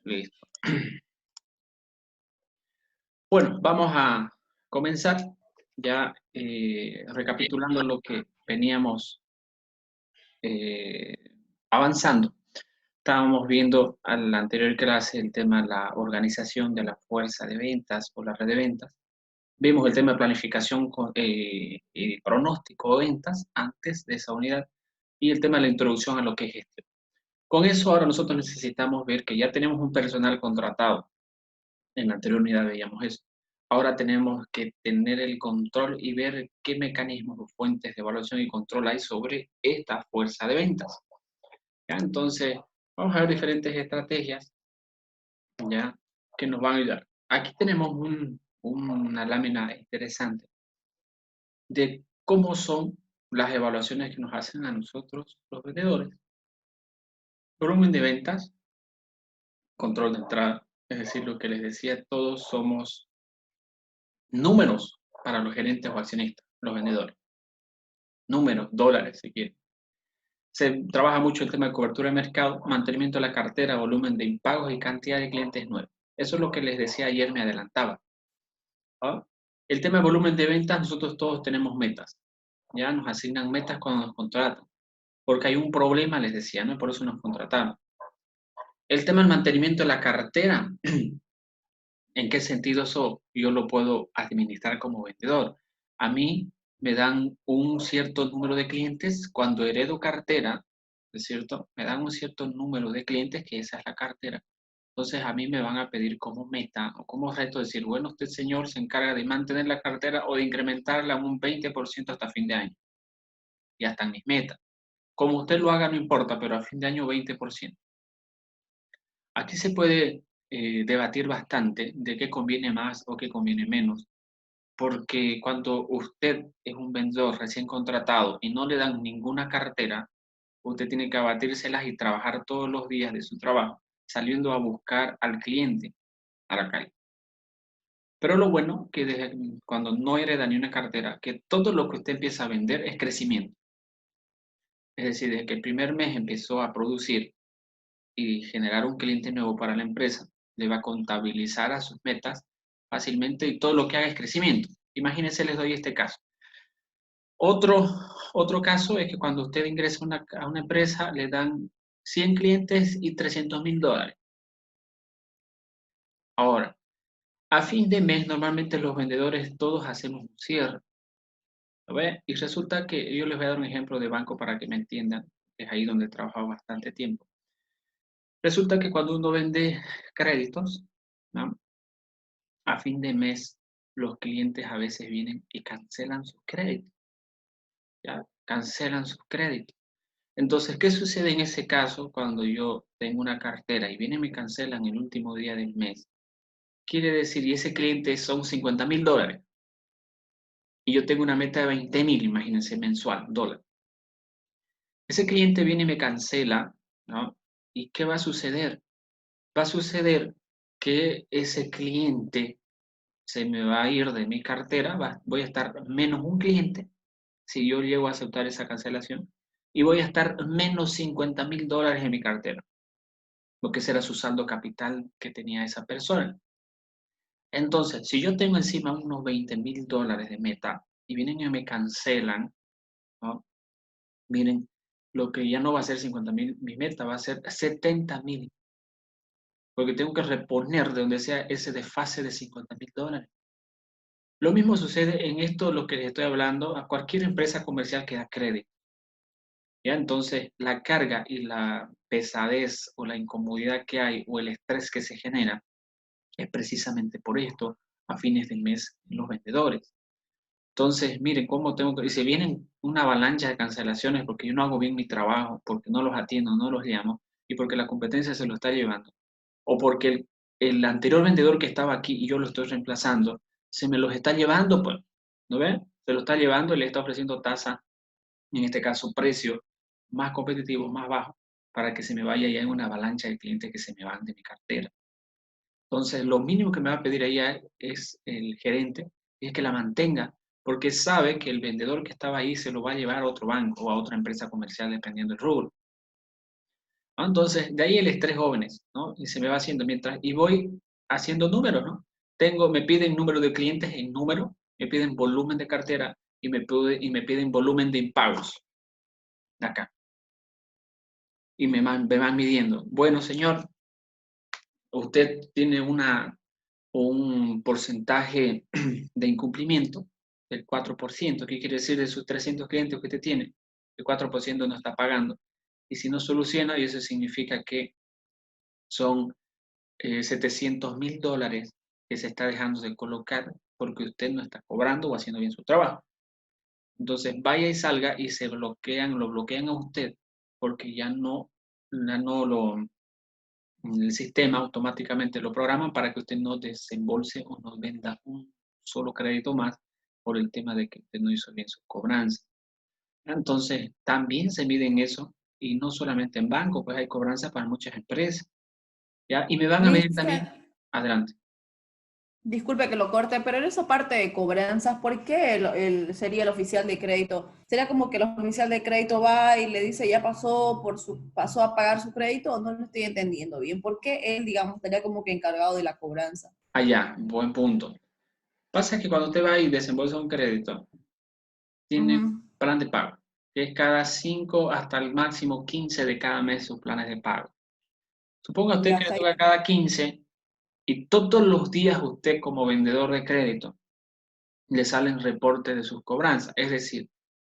Listo. Bueno, vamos a comenzar ya recapitulando lo que veníamos eh, avanzando. Estábamos viendo a la anterior clase el tema de la organización de la fuerza de ventas o la red de ventas. Vimos el tema de planificación y pronóstico de ventas antes de esa unidad y el tema de la introducción a lo que es gestión. Con eso ahora nosotros necesitamos ver que ya tenemos un personal contratado. En la anterior unidad veíamos eso. Ahora tenemos que tener el control y ver qué mecanismos o fuentes de evaluación y control hay sobre esta fuerza de ventas. ¿Ya? Entonces, vamos a ver diferentes estrategias, ¿ya? Que nos van a ayudar. Aquí tenemos una lámina interesante de cómo son las evaluaciones que nos hacen a nosotros los vendedores. Volumen de ventas, control de entrada, es decir, lo que les decía, todos somos números para los gerentes o accionistas, los vendedores. Números, dólares, si quieren. Se trabaja mucho el tema de cobertura de mercado, mantenimiento de la cartera, volumen de impagos y cantidad de clientes nuevos. Eso es lo que les decía ayer, me adelantaba. ¿Ah? El tema de volumen de ventas, nosotros todos tenemos metas. Ya nos asignan metas cuando nos contratan. Porque hay un problema, les decía, ¿no? Por eso nos contratamos. El tema del mantenimiento de la cartera, ¿en qué sentido eso yo lo puedo administrar como vendedor? A mí me dan un cierto número de clientes cuando heredo cartera, ¿es cierto? Me dan un cierto número de clientes, que esa es la cartera. Entonces a mí me van a pedir como meta o como reto decir, bueno, usted señor se encarga de mantener la cartera o de incrementarla un 20% hasta fin de año. Ya están mis metas. Como usted lo haga no importa, pero a fin de año 20%. Aquí se puede debatir bastante de qué conviene más o qué conviene menos, porque cuando usted es un vendedor recién contratado y no le dan ninguna cartera, usted tiene que abatírselas y trabajar todos los días de su trabajo, saliendo a buscar al cliente a la calle. Pero lo bueno que desde cuando no hereda ni una cartera, que todo lo que usted empieza a vender es crecimiento. Es decir, desde que el primer mes empezó a producir y generar un cliente nuevo para la empresa, le va a contabilizar a sus metas fácilmente y todo lo que haga es crecimiento. Imagínense, les doy este caso. Otro, otro caso es que cuando usted ingresa a una empresa, le dan 100 clientes y $300.000. Ahora, a fin de mes, normalmente los vendedores todos hacemos un cierre. ¿Lo ve? Y resulta que yo les voy a dar un ejemplo de banco para que me entiendan, es ahí donde he trabajado bastante tiempo. Resulta que cuando uno vende créditos, ¿no? A fin de mes, los clientes a veces vienen y cancelan sus créditos, ¿ya? Cancelan sus créditos. Entonces, ¿qué sucede en ese caso cuando yo tengo una cartera y vienen y me cancelan el último día del mes? Quiere decir, y ese cliente son $50.000 y yo tengo una meta de 20.000, imagínense, mensual, dólar. Ese cliente viene y me cancela, ¿no? ¿Y qué va a suceder? Va a suceder que ese cliente se me va a ir de mi cartera, voy a estar menos un cliente si yo llego a aceptar esa cancelación y voy a estar menos $50.000 en mi cartera, lo que será su saldo capital que tenía esa persona. Entonces, si yo tengo encima unos $20.000 de meta y vienen y me cancelan, ¿no? Miren, lo que ya no va a ser 50.000, mi meta va a ser 70.000, porque tengo que reponer de donde sea ese desfase de $50.000. Lo mismo sucede en esto, lo que les estoy hablando, a cualquier empresa comercial que da crédito. ¿Ya? Entonces, la carga y la pesadez o la incomodidad que hay o el estrés que se genera es precisamente por esto a fines del mes en los vendedores. Entonces, miren cómo tengo que, y se vienen una avalancha de cancelaciones porque yo no hago bien mi trabajo, porque no los atiendo, no los llamo, y porque la competencia se lo está llevando, o porque el anterior vendedor que estaba aquí y yo lo estoy reemplazando, se me los está llevando, pues, ¿no ven? Se lo está llevando y le está ofreciendo tasa, en este caso precio, más competitivo, más bajo, para que se me vaya ya en una avalancha de clientes que se me van de mi cartera. Entonces, lo mínimo que me va a pedir ella es el gerente, es que la mantenga, porque sabe que el vendedor que estaba ahí se lo va a llevar a otro banco o a otra empresa comercial, dependiendo del rubro. ¿no? Entonces, de ahí el estrés jóvenes, ¿no? Y se me va haciendo y voy haciendo números, ¿no? Me piden número de clientes en número, me piden volumen de cartera y me piden volumen de impagos de acá. Y me van midiendo. Bueno, señor, usted tiene un porcentaje de incumplimiento del 4%. ¿Qué quiere decir de sus 300 clientes que usted tiene? El 4% no está pagando. Y si no soluciona, y eso significa que son $700,000 que se está dejando de colocar porque usted no está cobrando o haciendo bien su trabajo. Entonces vaya y salga y lo bloquean a usted porque ya no el sistema automáticamente lo programan para que usted no desembolse o no venda un solo crédito más por el tema de que usted no hizo bien su cobranza. Entonces, también se miden eso y no solamente en banco, pues hay cobranza para muchas empresas, ¿ya? Y me van a medir Mister, también, adelante. disculpe que lo corte, pero en esa parte de cobranzas, ¿por qué sería el oficial de crédito? ¿Sería como que el oficial de crédito va y le dice ya pasó a pagar su crédito o no lo estoy entendiendo bien? ¿Por qué él, digamos, estaría como que encargado de la cobranza? Allá, buen punto. Pasa que cuando usted va y desembolsa un crédito, tiene Ujú. plan de pago, que es cada 5 hasta el máximo 15 de cada mes sus planes de pago. Suponga usted Ya que le está. toca cada 15 y todos los días usted como vendedor de crédito le salen reportes de sus cobranzas. Es decir,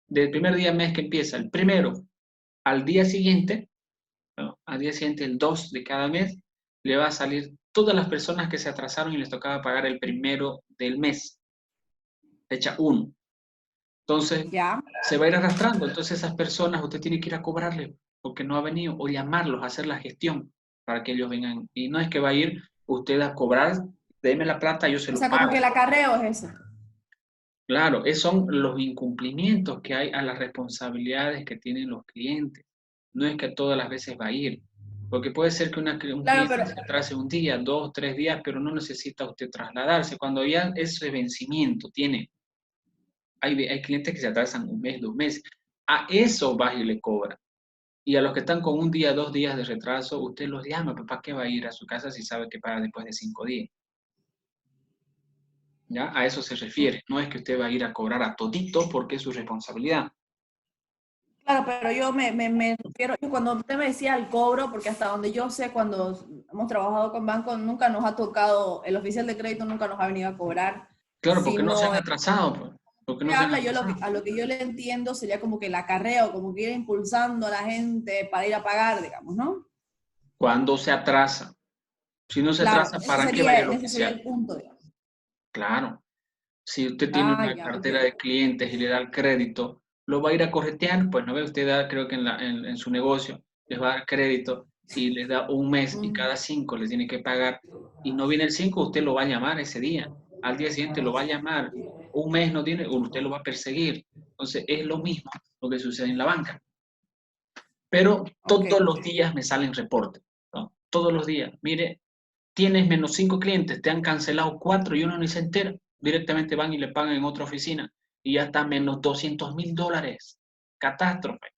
del primer día mes que empieza, el primero al día siguiente, ¿no? Al día siguiente, el 2 de cada mes, le va a salir todas las personas que se atrasaron y les tocaba pagar el primero del mes, fecha 1. Entonces, Ya. se va a ir arrastrando. Entonces, esas personas usted tiene que ir a cobrarle porque no ha venido o llamarlos a hacer la gestión para que ellos vengan. Y no es que va a ir usted a cobrar, déme la plata, yo se O lo sea, como que pago. el acarreo es ese. Claro, esos son los incumplimientos que hay a las responsabilidades que tienen los clientes. No es que todas las veces va a ir, porque puede ser que un Claro, cliente pero, se atrase un día, 2, 3 días, pero no necesita usted trasladarse. Cuando ya ese vencimiento tiene, hay clientes que se atrasan un mes, 2 meses, a eso va y le cobra. Y a los que están con un día, 2 días de retraso, usted los llama, ¿para qué va a ir a su casa si sabe que paga después de 5 días? ¿Ya? A eso se refiere. No es que usted va a ir a cobrar a todito porque es su responsabilidad. claro, pero yo me refiero, y cuando usted me decía el cobro, porque hasta donde yo sé, cuando hemos trabajado con bancos, nunca nos ha tocado, el oficial de crédito nunca nos ha venido a cobrar, Claro, porque no se sino han atrasado, pues. Porque no que se han habla, atrasado. a lo que yo le entiendo sería como que el acarreo, como que ir impulsando a la gente para ir a pagar, digamos, ¿no? Cuando se atrasa. Si no se Claro, atrasa, ¿para qué va a ir el ese sería oficial? el punto, digamos. Claro. Si usted tiene Ah, una ya, ok. cartera de clientes y le da el crédito, ¿lo va a ir a corretear? Pues no ve, usted da, creo que en su negocio les va a dar crédito y les da un mes y Mm, cada 5 les tiene que pagar y no viene el 5, usted lo va a llamar ese día. Al día siguiente lo va a llamar. Un mes no tiene, usted lo va a perseguir. Entonces es lo mismo lo que sucede en la banca. Pero ok. todos los días me salen reportes, ¿no? Todos los días. Mire, tienes -5 clientes, te han cancelado 4 y uno ni se entera. Directamente van y le pagan en otra oficina y ya está -$200,000. Catástrofe.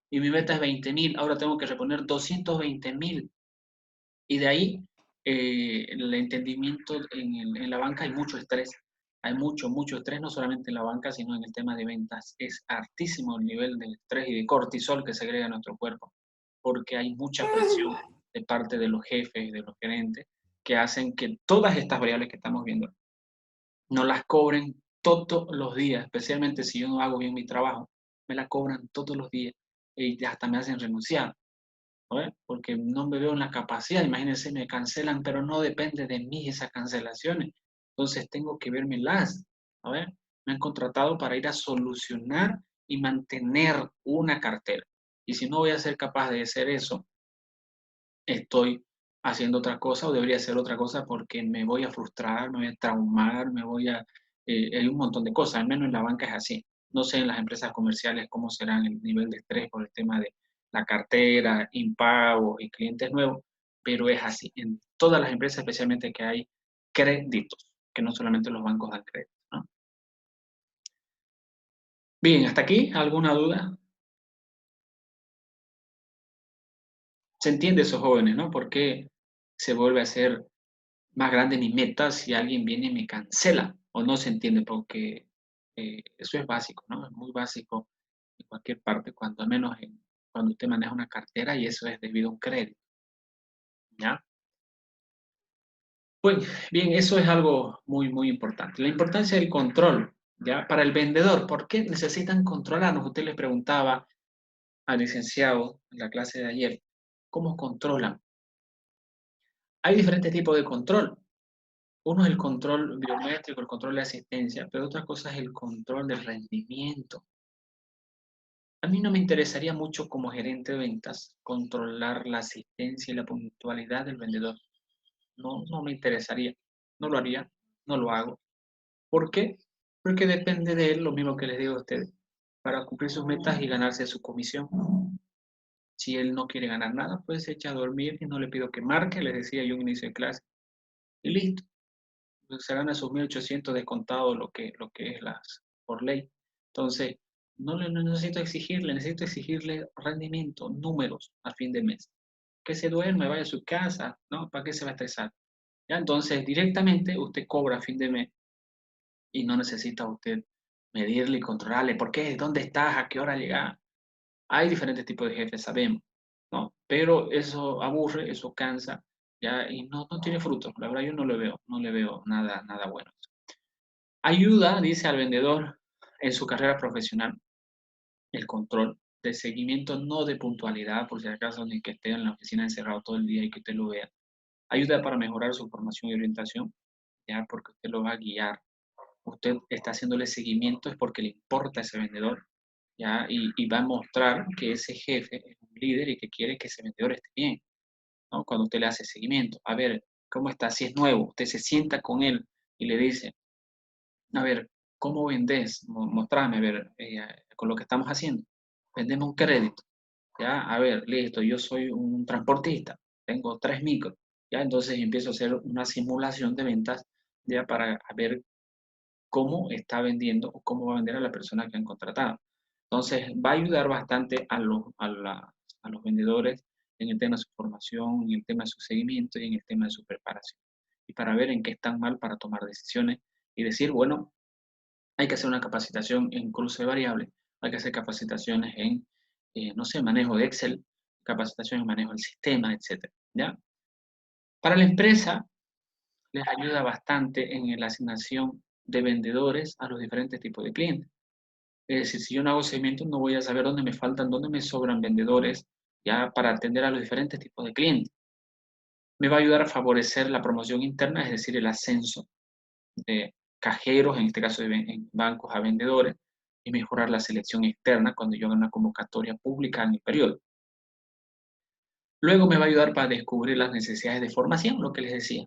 Y mi meta es 20,000, ahora tengo que reponer 220,000. Y de ahí, el entendimiento en la banca hay mucho estrés. Hay mucho estrés, no solamente en la banca, sino en el tema de ventas. Es altísimo el nivel de estrés y de cortisol que segrega nuestro cuerpo, porque hay mucha presión de parte de los jefes, de los gerentes, que hacen que todas estas variables que estamos viendo no las cobren todos los días, especialmente si yo no hago bien mi trabajo, me la cobran todos los días y hasta me hacen renunciar. ¿No? Porque no me veo en la capacidad, imagínense, me cancelan, pero no depende de mí esas cancelaciones. Entonces tengo que vermelas. ¿No? Me han contratado para ir a solucionar y mantener una cartera. Y si no voy a ser capaz de hacer eso, estoy haciendo otra cosa o debería hacer otra cosa porque me voy a frustrar, me voy a traumar, hay un montón de cosas, al menos en la banca es así. No sé en las empresas comerciales cómo será el nivel de estrés por el tema de la cartera, impagos y clientes nuevos, pero es así. En todas las empresas, especialmente que hay créditos, que no solamente los bancos dan crédito, ¿no? Bien, hasta aquí, ¿alguna duda? Se entiende esos jóvenes, ¿no? ¿Por qué se vuelve a hacer más grande mi meta si alguien viene y me cancela? O no se entiende, porque eso es básico, ¿no? Es muy básico en cualquier parte, cuando al menos cuando usted maneja una cartera y eso es debido a un crédito, ¿ya? Pues bien, eso es algo muy, muy importante. La importancia del control, ¿ya? Para el vendedor, ¿por qué necesitan controlarnos? Usted le preguntaba al licenciado en la clase de ayer, ¿cómo controlan? Hay diferentes tipos de control. Uno es el control biométrico, el control de asistencia, pero otra cosa es el control del rendimiento. A mí no me interesaría mucho como gerente de ventas controlar la asistencia y la puntualidad del vendedor. No, no me interesaría. No lo haría, no lo hago. ¿Por qué? Porque depende de él, lo mismo que les digo a ustedes, para cumplir sus metas y ganarse su comisión. Si él no quiere ganar nada, pues se echa a dormir y no le pido que marque, les decía yo en inicio de clase, y listo. Pues se gana sus 1.800 descontado lo que es por ley. Entonces, no necesito exigirle rendimiento, números a fin de mes. Que se duerme, vaya a su casa, ¿no? ¿Para qué se va a estresar? ¿Ya? Entonces, directamente usted cobra a fin de mes y no necesita usted medirle y controlarle. ¿Por qué? ¿Dónde estás? ¿A qué hora llegas? Hay diferentes tipos de jefes, sabemos, ¿no? Pero eso aburre, eso cansa, ¿ya? Y no tiene frutos. La verdad yo no le veo nada bueno. Ayuda, dice al vendedor, en su carrera profesional, el control de seguimiento, no de puntualidad, por si acaso, ni que esté en la oficina encerrado todo el día y que usted lo vea. Ayuda para mejorar su formación y orientación, ¿ya? Porque usted lo va a guiar. Usted está haciéndole seguimiento es porque le importa a ese vendedor, ¿ya? Y va a mostrar que ese jefe es un líder y que quiere que ese vendedor esté bien, ¿no? Cuando usted le hace seguimiento. A ver, ¿cómo está? Si es nuevo, usted se sienta con él y le dice, a ver, ¿cómo vendés? Mostrame, a ver, con lo que estamos haciendo. Vendemos un crédito, ¿ya? A ver, listo, yo soy un transportista, tengo 3 micros, ¿ya? Entonces empiezo a hacer una simulación de ventas, ¿ya? Para ver cómo está vendiendo o cómo va a vender a la persona que han contratado. Entonces, va a ayudar bastante a los vendedores en el tema de su formación, en el tema de su seguimiento y en el tema de su preparación. Y para ver en qué están mal para tomar decisiones y decir, bueno, hay que hacer una capacitación en cruce de variables, hay que hacer capacitaciones en, no sé, manejo de Excel, capacitación en manejo del sistema, etcétera, ¿ya? Para la empresa, les ayuda bastante en la asignación de vendedores a los diferentes tipos de clientes. Es decir, si yo no hago seguimiento, no voy a saber dónde me faltan, dónde me sobran vendedores ya para atender a los diferentes tipos de clientes. Me va a ayudar a favorecer la promoción interna, es decir, el ascenso de cajeros, en este caso en bancos, a vendedores, y mejorar la selección externa cuando yo haga una convocatoria pública en el periodo. Luego me va a ayudar para descubrir las necesidades de formación, lo que les decía.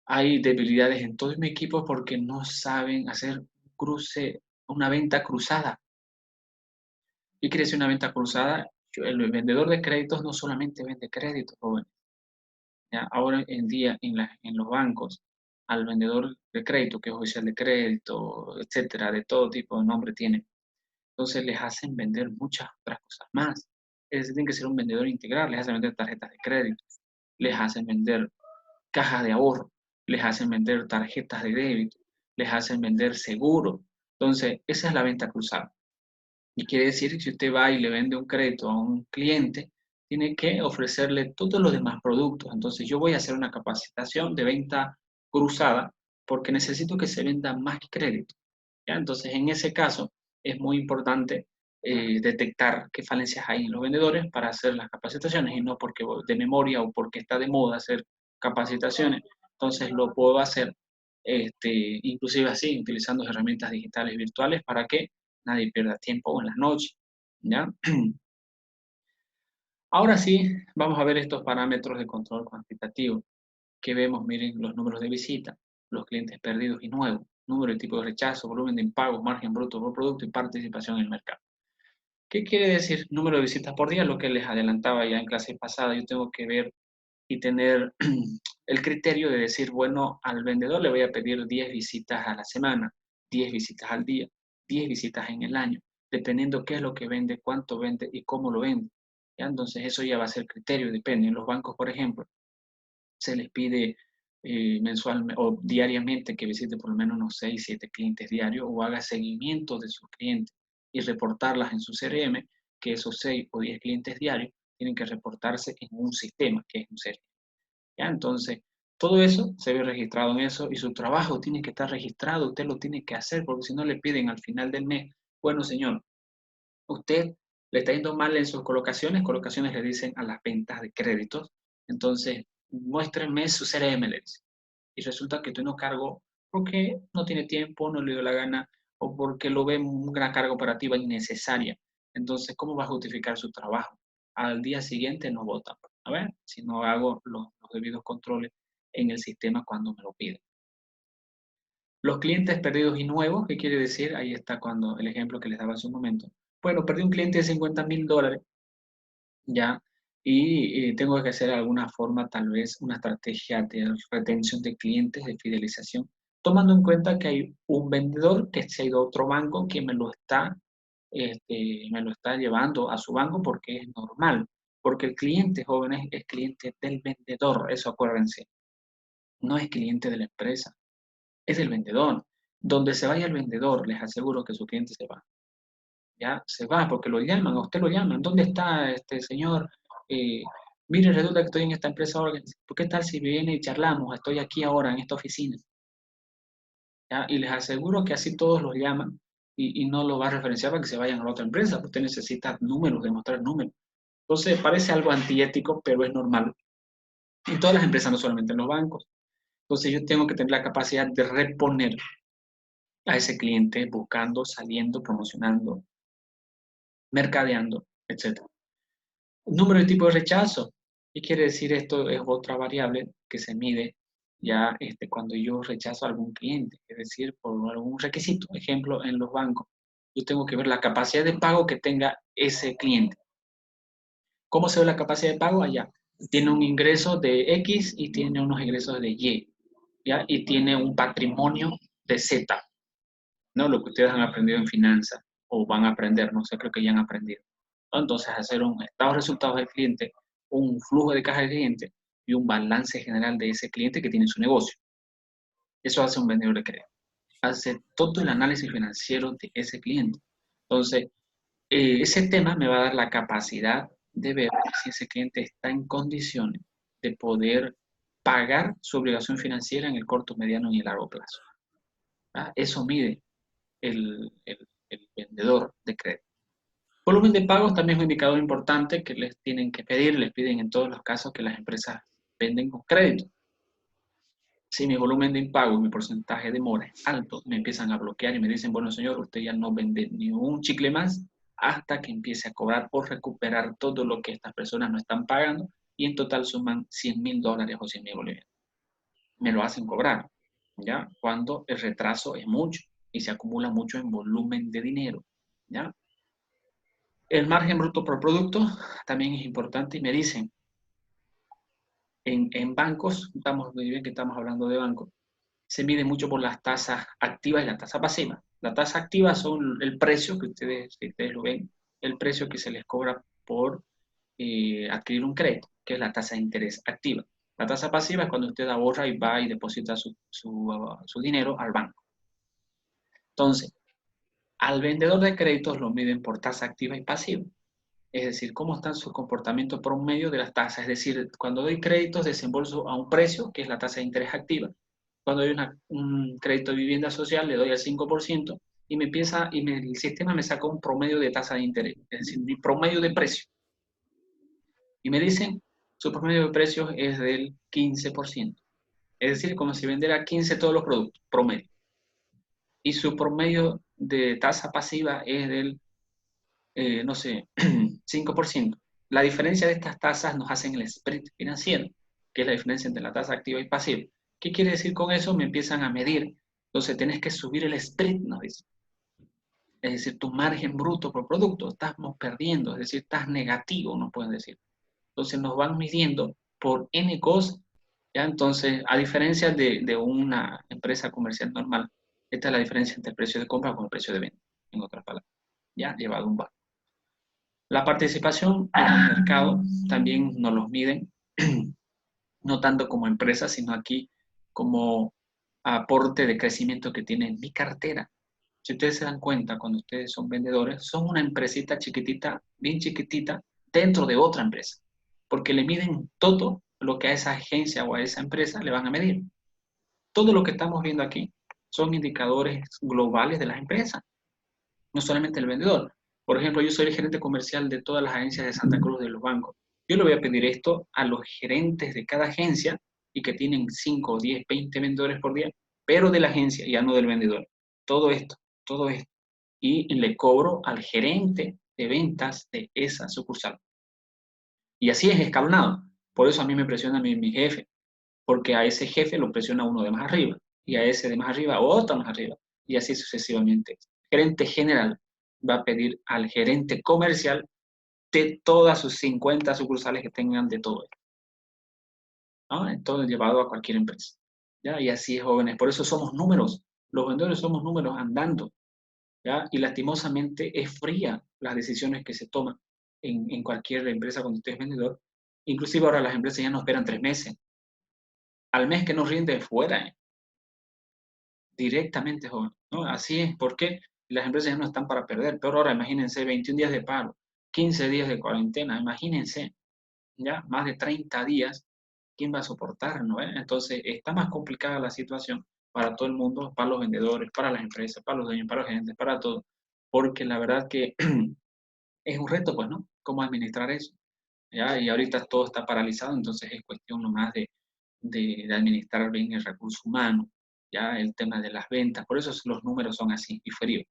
Hay debilidades en todo mi equipo porque no saben hacer una venta cruzada. ¿Qué quiere decir una venta cruzada? El vendedor de créditos no solamente vende créditos, jóvenes. ¿Ya? Ahora en día en los bancos, al vendedor de crédito, que es oficial de crédito, etcétera, de todo tipo de nombre tiene, entonces les hacen vender muchas otras cosas más. Es decir, tienen que ser un vendedor integral, les hacen vender tarjetas de crédito, les hacen vender cajas de ahorro, les hacen vender tarjetas de débito, les hacen vender seguro. Entonces, esa es la venta cruzada. Y quiere decir que si usted va y le vende un crédito a un cliente, tiene que ofrecerle todos los demás productos. Entonces, yo voy a hacer una capacitación de venta cruzada porque necesito que se venda más crédito, ¿ya? Entonces, en ese caso, es muy importante detectar qué falencias hay en los vendedores para hacer las capacitaciones y no porque de memoria o porque está de moda hacer capacitaciones. Entonces, lo puedo hacer inclusive así, utilizando herramientas digitales virtuales para que nadie pierda tiempo en las noches, ¿ya? Ahora sí, vamos a ver estos parámetros de control cuantitativo que vemos, miren, los números de visita, los clientes perdidos y nuevos, número y tipo de rechazo, volumen de impagos, margen bruto por producto y participación en el mercado. ¿Qué quiere decir número de visitas por día? Lo que les adelantaba ya en clase pasada, yo tengo que ver y tener el criterio de decir, bueno, al vendedor le voy a pedir 10 visitas a la semana, 10 visitas al día, 10 visitas en el año, dependiendo qué es lo que vende, cuánto vende y cómo lo vende. ¿ya? Entonces eso ya va a ser criterio, depende. En los bancos, por ejemplo, se les pide mensualmente o diariamente que visite por lo menos unos 6, 7 clientes diarios o haga seguimiento de sus clientes y reportarlas en su CRM, que esos 6 o 10 clientes diarios tienen que reportarse en un sistema, que es un CRM. ¿Ya? Entonces, todo eso se ve registrado en eso y su trabajo tiene que estar registrado, usted lo tiene que hacer, porque si no le piden al final del mes, bueno, señor, usted le está yendo mal en sus colocaciones le dicen a las ventas de créditos, entonces muéstrenme su CRM, le dice. Y resulta que usted no cargó porque no tiene tiempo, no le dio la gana, o porque lo ve una carga operativa innecesaria. Entonces, ¿cómo va a justificar su trabajo? Al día siguiente no vota. A ver, si no hago los debidos controles en el sistema cuando me lo piden. Los clientes perdidos y nuevos, ¿qué quiere decir? Ahí está cuando el ejemplo que les daba hace un momento. Bueno, perdí un cliente de $50,000, ya, y tengo que hacer alguna forma, tal vez una estrategia de retención de clientes, de fidelización, tomando en cuenta que hay un vendedor que se ha ido a otro banco que me lo está llevando a su banco porque es normal, porque el cliente, jóvenes, es cliente del vendedor, eso acuérdense, no es cliente de la empresa, es el vendedor. Donde se vaya el vendedor, les aseguro que su cliente se va. Ya se va porque lo llaman, a usted lo llaman. ¿Dónde está este señor? Eh, Mire, resulta que estoy en esta empresa ahora. ¿Por qué tal si viene y charlamos? Estoy aquí ahora en esta oficina. ¿Ya? Y les aseguro que así todos los llaman y no lo va a referenciar para que se vayan a la otra empresa. Usted necesita números, demostrar números. Entonces parece algo antiético, pero es normal. En todas las empresas, no solamente en los bancos. Entonces yo tengo que tener la capacidad de reponer a ese cliente buscando, saliendo, promocionando, mercadeando, etc. Número y tipo de rechazo. ¿Qué quiere decir esto? Es otra variable que se mide ya cuando yo rechazo a algún cliente, es decir, por algún requisito. Ejemplo, en los bancos, yo tengo que ver la capacidad de pago que tenga ese cliente. ¿Cómo se ve la capacidad de pago? Allá. Tiene un ingreso de X y tiene unos ingresos de Y, ¿ya? Y tiene un patrimonio de Z, ¿no? Lo que ustedes han aprendido en finanzas o van a aprender, no sé, creo que ya han aprendido. Entonces, hacer un estado de resultados del cliente, un flujo de caja del cliente y un balance general de ese cliente que tiene su negocio. Eso hace un vendedor de crédito. Hace todo el análisis financiero de ese cliente. Entonces, ese tema me va a dar la capacidad de ver si ese cliente está en condiciones de poder pagar su obligación financiera en el corto, mediano y el largo plazo. ¿Ah? Eso mide el vendedor de crédito. Volumen de pagos también es un indicador importante que les tienen que pedir, les piden en todos los casos que las empresas venden con crédito. Si mi volumen de impago y mi porcentaje de mora es alto, me empiezan a bloquear y me dicen, bueno señor, usted ya no vende ni un chicle más hasta que empiece a cobrar o recuperar todo lo que estas personas no están pagando y en total suman $100,000 o 100,000 bolivianos. Me lo hacen cobrar, ¿ya? Cuando el retraso es mucho y se acumula mucho en volumen de dinero, ¿ya? El margen bruto por producto también es importante y me dicen, en bancos, estamos muy bien que estamos hablando de bancos, se mide mucho por las tasas activas y la tasa pasiva. La tasa activa son el precio que ustedes lo ven, el precio que se les cobra por adquirir un crédito, que es la tasa de interés activa. La tasa pasiva es cuando usted ahorra y va y deposita su dinero al banco. Entonces, al vendedor de créditos lo miden por tasa activa y pasiva. Es decir, cómo están sus comportamientos promedio de las tasas. Es decir, cuando doy créditos, desembolso a un precio, que es la tasa de interés activa. Cuando doy un crédito de vivienda social, le doy al 5% y el sistema me saca un promedio de tasa de interés, es decir, mi promedio de precio. Y me dicen, su promedio de precios es del 15%. Es decir, como si vendiera 15 todos los productos, promedio. Y su promedio de tasa pasiva es del no sé, 5%. La diferencia de estas tasas nos hacen el spread financiero, que es la diferencia entre la tasa activa y pasiva. ¿Qué quiere decir con eso? Me empiezan a medir. Entonces, tenés que subir el spread, nos dice. Es decir, tu margen bruto por producto, estamos perdiendo, es decir, estás negativo, nos pueden decir. Entonces, nos van midiendo por N cosas, ¿ya? Entonces, a diferencia de una empresa comercial normal, esta es la diferencia entre el precio de compra con el precio de venta, en otras palabras, ¿ya? Llevado a un banco. La participación en el mercado también nos los miden, no tanto como empresa, sino aquí como aporte de crecimiento que tiene mi cartera. Si ustedes se dan cuenta, cuando ustedes son vendedores, son una empresita chiquitita, bien chiquitita, dentro de otra empresa, porque le miden todo lo que a esa agencia o a esa empresa le van a medir. Todo lo que estamos viendo aquí son indicadores globales de las empresas, no solamente el vendedor. Por ejemplo, yo soy el gerente comercial de todas las agencias de Santa Cruz de los bancos. Yo le voy a pedir esto a los gerentes de cada agencia y que tienen 5, 10, 20 vendedores por día, pero de la agencia, ya no del vendedor. Todo esto, todo esto. Y le cobro al gerente de ventas de esa sucursal. Y así es escalonado. Por eso a mí me presiona mi jefe, porque a ese jefe lo presiona uno de más arriba, y a ese de más arriba otro más arriba, y así sucesivamente. El gerente general va a pedir al gerente comercial de todas sus 50 sucursales que tengan de todo esto, ¿no? Entonces, llevado a cualquier empresa. ¿Ya? Y así es, jóvenes. Por eso somos números. Los vendedores somos números andando. ¿Ya? Y lastimosamente es fría las decisiones que se toman en cualquier empresa cuando usted es vendedor. Inclusive ahora las empresas ya no esperan 3 meses. Al mes que nos rinde fuera, directamente, joven, ¿no? Así es, porque las empresas ya no están para perder. Pero ahora imagínense 21 días de paro, 15 días de cuarentena, imagínense, ya más de 30 días, ¿quién va a soportar, no? Entonces está más complicada la situación para todo el mundo, para los vendedores, para las empresas, para los dueños, para los gerentes, para todos, porque la verdad que es un reto, pues, ¿no? ¿Cómo administrar eso? ¿Ya? Y ahorita todo está paralizado, entonces es cuestión nomás de administrar bien el recurso humano, ya el tema de las ventas, por eso los números son así y fríos.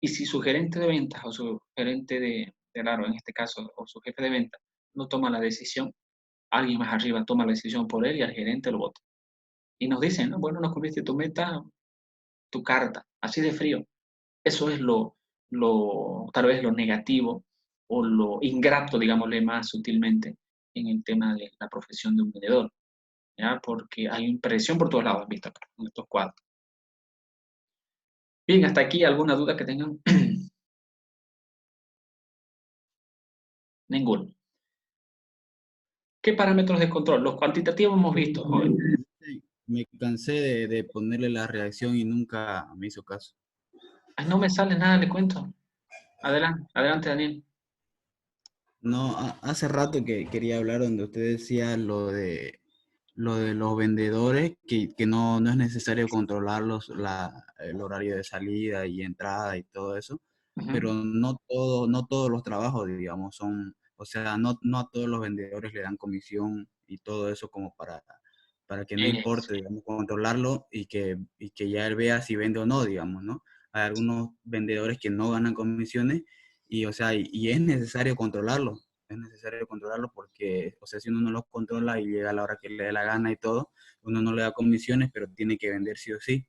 Y si su gerente de ventas o su gerente claro, en este caso, o su jefe de ventas no toma la decisión, alguien más arriba toma la decisión por él y al gerente lo vota. Y nos dicen, no, bueno, no cumpliste tu meta, tu carta, así de frío. Eso es tal vez lo negativo o lo ingrato, digámosle más sutilmente, en el tema de la profesión de un vendedor, ¿ya? Porque hay presión por todos lados, ¿viste? En estos cuadros. Bien, hasta aquí, ¿alguna duda que tengan? Ninguno. ¿Qué parámetros de control? Los cuantitativos hemos visto, joven. Me cansé de ponerle la reacción y nunca me hizo caso. Ay, no me sale nada, le cuento. Adelante, adelante, Daniel. No, hace rato que quería hablar donde usted decía lo de los vendedores, que no es necesario controlarlos el horario de salida y entrada y todo eso, pero Ujú. no todos los trabajos, digamos, son, o sea, no a todos los vendedores le dan comisión y todo eso como para que no Eso. importe, digamos, controlarlo y que ya él vea si vende o no, digamos, ¿no? Hay algunos vendedores que no ganan comisiones y, o sea, y es necesario controlarlo porque, o sea, si uno no los controla y llega a la hora que le dé la gana y todo, uno no le da comisiones, pero tiene que vender sí o sí.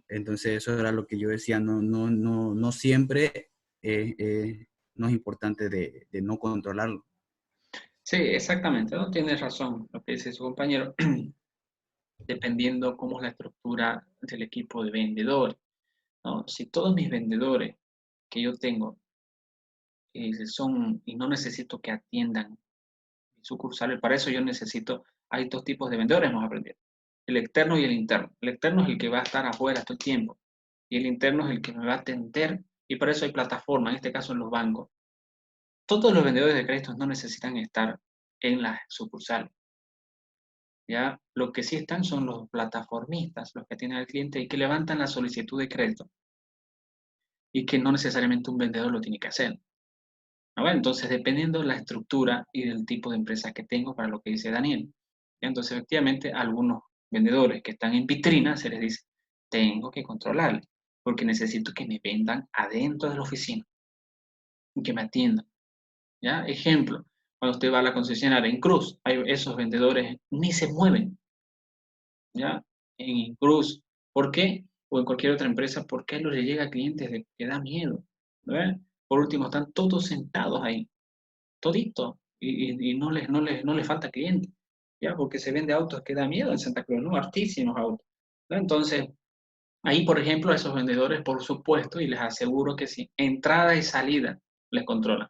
Entonces eso era lo que yo decía, no siempre no es importante de no controlarlo. Sí, exactamente, ¿no? Tienes razón lo que dice su compañero, dependiendo cómo es la estructura del equipo de vendedores, ¿no? Si todos mis vendedores que yo tengo son, y no necesito que atiendan sucursales, para eso yo necesito, hay 2 tipos de vendedores, hemos aprendido, el externo y el interno. El externo es el que va a estar afuera todo el tiempo, y el interno es el que me va a atender, y para eso hay plataformas, en este caso en los bancos. Todos los vendedores de créditos no necesitan estar en las sucursales, ¿ya? Lo que sí están son los plataformistas, los que tienen al cliente y que levantan la solicitud de crédito, y que no necesariamente un vendedor lo tiene que hacer. ¿No? Entonces, dependiendo de la estructura y del tipo de empresa que tengo, para lo que dice Daniel. Entonces, efectivamente, a algunos vendedores que están en vitrina se les dice, tengo que controlarle, porque necesito que me vendan adentro de la oficina y que me atiendan. ¿Ya? Ejemplo, cuando usted va a la concesionaria en Cruz, hay esos vendedores ni se mueven, ¿ya? En Cruz. ¿Por qué? O en cualquier otra empresa, porque a ellos les llega a clientes que da miedo, ¿no? Por último, están todos sentados ahí, todito, y no les falta cliente, ¿ya? Porque se vende autos que da miedo en Santa Cruz, ¿no? Hartísimos autos, ¿no? Entonces, ahí, por ejemplo, a esos vendedores, por supuesto, y les aseguro que sí, entrada y salida les controlan.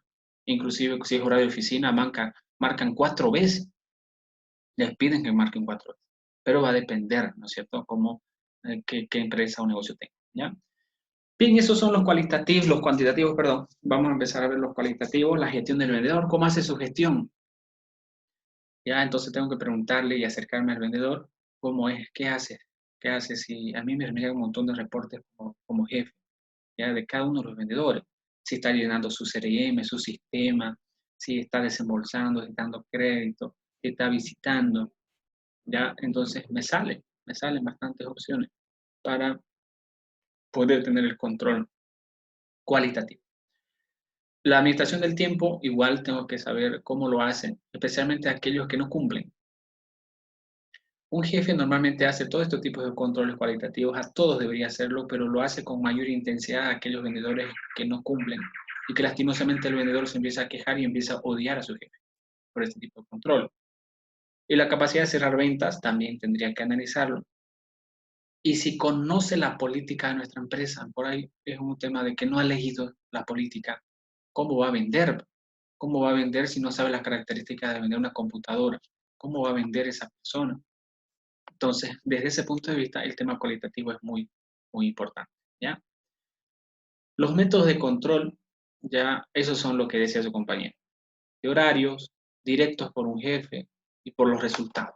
Inclusive si es horario de oficina, marcan 4 veces. Les piden que marquen 4 veces. Pero va a depender, ¿no es cierto?, qué empresa o negocio tenga, ¿ya? Bien, esos son los cualitativos, los cuantitativos, perdón. Vamos a empezar a ver los cualitativos, la gestión del vendedor, ¿cómo hace su gestión? Ya, entonces tengo que preguntarle y acercarme al vendedor, ¿cómo es? ¿Qué hace? ¿Qué hace? Si a mí me llega un montón de reportes como jefe, ya, de cada uno de los vendedores, si está llenando su CRM, su sistema, si está desembolsando, si está dando crédito, si está visitando, ya, entonces me salen bastantes opciones para poder tener el control cualitativo. La administración del tiempo, igual tengo que saber cómo lo hacen, especialmente aquellos que no cumplen. Un jefe normalmente hace todo este tipo de controles cualitativos, a todos debería hacerlo, pero lo hace con mayor intensidad a aquellos vendedores que no cumplen y que lastimosamente el vendedor se empieza a quejar y empieza a odiar a su jefe por este tipo de control. Y la capacidad de cerrar ventas también tendría que analizarlo. Y si conoce la política de nuestra empresa, por ahí es un tema de que no ha leído la política, ¿cómo va a vender? ¿Cómo va a vender si no sabe las características de vender una computadora? ¿Cómo va a vender esa persona? Entonces, desde ese punto de vista, el tema cualitativo es muy, muy importante, ¿ya? Los métodos de control, ya, esos son lo que decía su compañero. De horarios, directos por un jefe y por los resultados.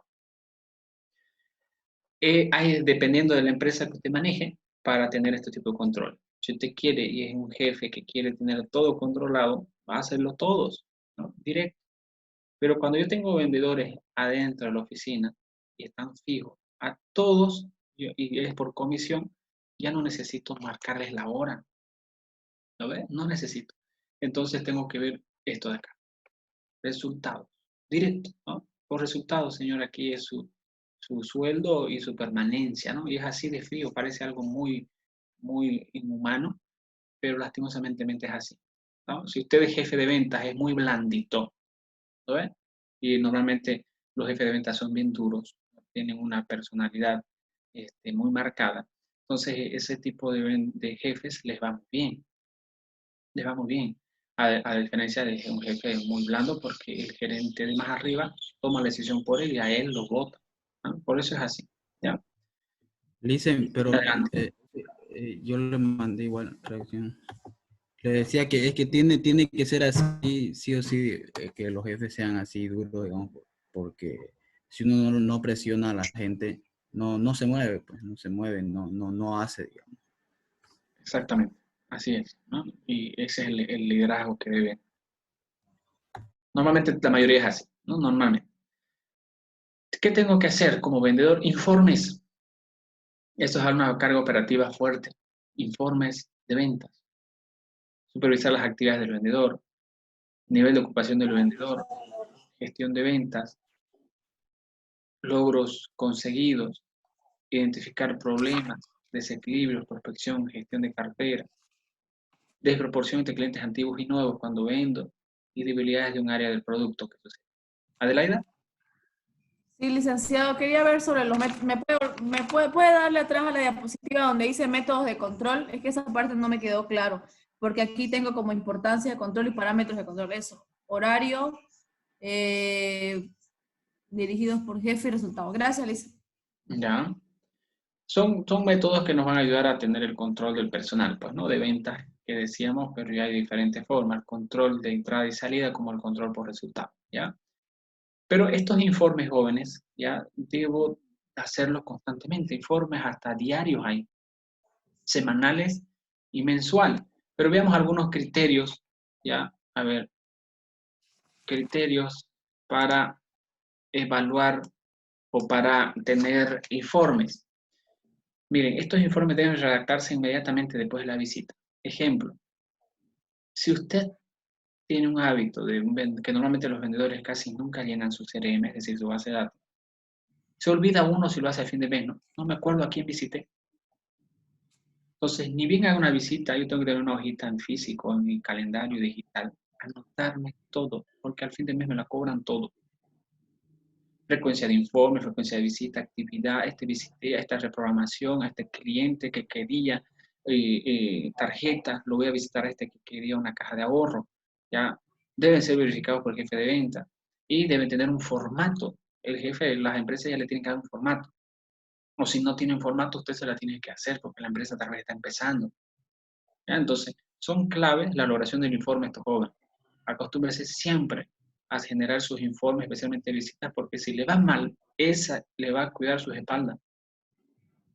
Dependiendo de la empresa que usted maneje, para tener este tipo de control. Si usted quiere y es un jefe que quiere tener todo controlado, va a hacerlo todos, ¿no? Directo. Pero cuando yo tengo vendedores adentro de la oficina y están fijos, a todos, y es por comisión, ya no necesito marcarles la hora. ¿Lo ves? No necesito. Entonces tengo que ver esto de acá. Resultados. Directo, ¿no? Por resultados, señor, aquí es su sueldo y su permanencia, ¿no? Y es así de frío, parece algo muy, muy inhumano, pero lastimosamente es así, ¿no? Si usted es jefe de ventas, es muy blandito, ¿lo ves? Y normalmente los jefes de ventas son bien duros, tienen una personalidad muy marcada. Entonces, ese tipo de jefes les va muy bien, les va muy bien. A diferencia de un jefe muy blando, porque el gerente de más arriba toma la decisión por él y a él lo vota, ¿no? Por eso es así, ¿ya? Le dicen, pero Adelante. yo le mandé igual traducción. Le decía que es que tiene que ser así, sí o sí, que los jefes sean así duros, digamos, porque si uno no presiona a la gente, no se mueve, pues, no se mueve, no hace, digamos. Exactamente, así es, ¿no? Y ese es el liderazgo que debe. Normalmente la mayoría es así, ¿no? Normalmente. ¿Qué tengo que hacer como vendedor? Informes. Esto es una carga operativa fuerte. Informes de ventas. Supervisar las actividades del vendedor. Nivel de ocupación del vendedor. Gestión de ventas. Logros conseguidos. Identificar problemas. Desequilibrios, prospección, gestión de cartera. Desproporción entre clientes antiguos y nuevos cuando vendo. Y debilidades de un área del producto que sucede. Adelaida. Sí, licenciado, quería ver sobre los métodos. ¿Puede darle atrás a la diapositiva donde dice métodos de control? Es que esa parte no me quedó claro, porque aquí tengo como importancia de control y parámetros de control. Eso, horario, dirigidos por jefe y resultados. Gracias, Liz. Ya. Son métodos que nos van a ayudar a tener el control del personal, pues, ¿no? De ventas que decíamos, pero ya hay diferentes formas. Control de entrada y salida como el control por resultado, ¿ya? Pero estos informes jóvenes, ya debo hacerlos constantemente. Informes hasta diarios hay, semanales y mensual. Pero veamos algunos criterios, ¿ya? A ver, criterios para evaluar o para tener informes. Miren, estos informes deben redactarse inmediatamente después de la visita. Ejemplo, si usted tiene un hábito que normalmente los vendedores casi nunca llenan su CRM, es decir, su base de datos, se olvida uno si lo hace a fin de mes, ¿no? No me acuerdo a quién visité. Entonces, ni bien haga una visita, yo tengo que tener una hojita en físico, en mi calendario digital, anotarme todo, porque al fin de mes me la cobran todo. Frecuencia de informe, frecuencia de visita, actividad, visité a esta reprogramación, a este cliente que quería tarjeta, lo voy a visitar a este que quería una caja de ahorro, ¿ya? deben ser verificados por el jefe de venta y deben tener un formato. El jefe, las empresas ya le tienen que dar un formato. O si no tienen formato, usted se la tiene que hacer porque la empresa tal vez está empezando. ¿Ya? Entonces, son claves la elaboración del informe de estos jóvenes. Acostúmbrese siempre a generar sus informes, especialmente visitas, porque si le va mal, esa le va a cuidar sus espaldas.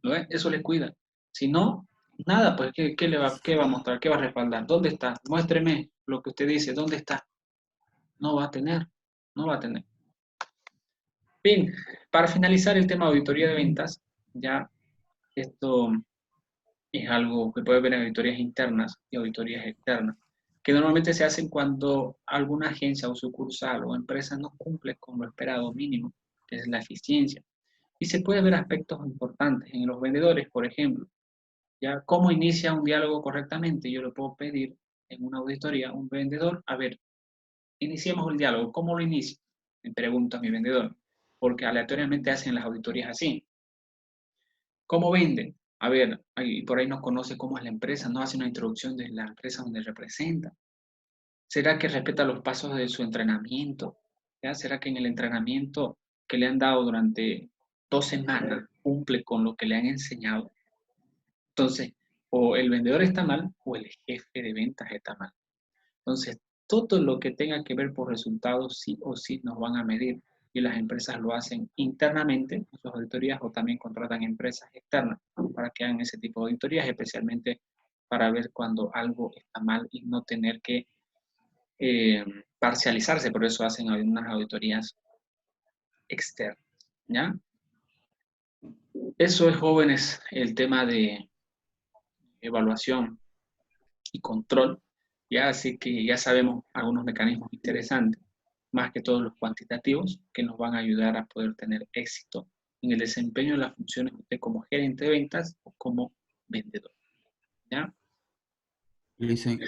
¿Lo ves? Eso le cuida. Si no, nada, pues, ¿qué va a mostrar? ¿Qué va a respaldar? ¿Dónde está? Muéstreme lo que usted dice. ¿Dónde está? No va a tener. No va a tener. Bien, para finalizar el tema de auditoría de ventas, ya esto es algo que puede ver en auditorías internas y auditorías externas, que normalmente se hacen cuando alguna agencia o sucursal o empresa no cumple con lo esperado mínimo, que es la eficiencia. Y se puede ver aspectos importantes en los vendedores, por ejemplo, ya cómo inicia un diálogo correctamente. Yo le puedo pedir en una auditoría a un vendedor, a ver, iniciemos el diálogo, ¿cómo lo inicia? Me pregunta mi vendedor, porque aleatoriamente hacen las auditorías así. ¿Cómo venden? A ver, por ahí nos conoce cómo es la empresa, no hace una introducción de la empresa donde representa. ¿Será que respeta los pasos de su entrenamiento? ¿Ya? ¿Será que en el entrenamiento que le han dado durante 2 semanas cumple con lo que le han enseñado? Entonces, o el vendedor está mal o el jefe de ventas está mal. Entonces, todo lo que tenga que ver por resultados, sí o sí nos van a medir. Y las empresas lo hacen internamente en sus auditorías o también contratan empresas externas para que hagan ese tipo de auditorías, especialmente para ver cuando algo está mal y no tener que parcializarse. Por eso hacen algunas auditorías externas. ¿Ya? Eso es, jóvenes, el tema de evaluación y control. Ya, así que ya sabemos algunos mecanismos interesantes, más que todos los cuantitativos, que nos van a ayudar a poder tener éxito en el desempeño de las funciones de usted como gerente de ventas o como vendedor. ¿Ya? Dicen,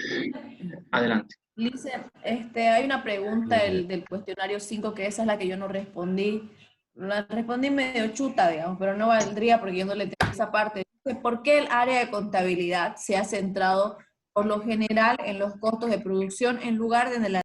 Adelante. Lice, hay una pregunta dice, del cuestionario 5 que esa es la que yo no respondí. La respondí medio chuta, digamos, pero no valdría porque yo no le tengo esa parte. Dice, ¿por qué el área de contabilidad se ha centrado por lo general en los costos de producción en lugar de en el